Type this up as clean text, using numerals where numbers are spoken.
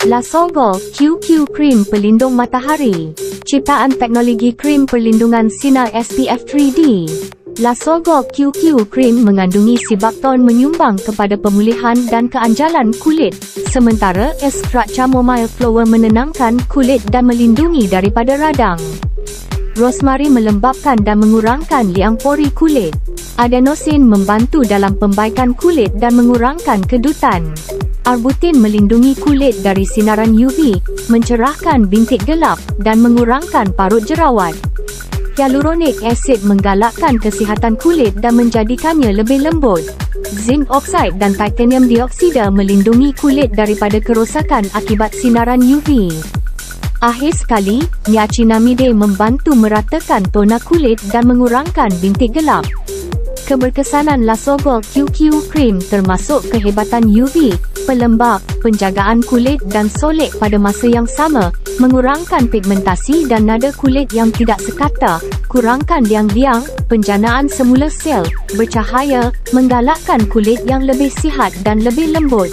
Lasogol QQ Krim Pelindung Matahari. Ciptaan teknologi krim perlindungan sinar SPF 3D. Lasogol QQ Krim mengandungi sibakton menyumbang kepada pemulihan dan keanjalan kulit, sementara ekstrak chamomile flower menenangkan kulit dan melindungi daripada radang. Rosemary melembabkan dan mengurangkan liang pori kulit. Adenosin membantu dalam pembaikan kulit dan mengurangkan kedutan. Arbutin melindungi kulit dari sinaran UV, mencerahkan bintik gelap, dan mengurangkan parut jerawat. Hyaluronic acid menggalakkan kesihatan kulit dan menjadikannya lebih lembut. Zinc oxide dan titanium dioksida melindungi kulit daripada kerosakan akibat sinaran UV. Akhir sekali, niacinamide membantu meratakan tona kulit dan mengurangkan bintik gelap. Keberkesanan Lasogol QQ Krim termasuk kehebatan UV, pelembab, penjagaan kulit dan solek pada masa yang sama, mengurangkan pigmentasi dan nada kulit yang tidak sekata, kurangkan liang-liang, penjanaan semula sel, bercahaya, menggalakkan kulit yang lebih sihat dan lebih lembut.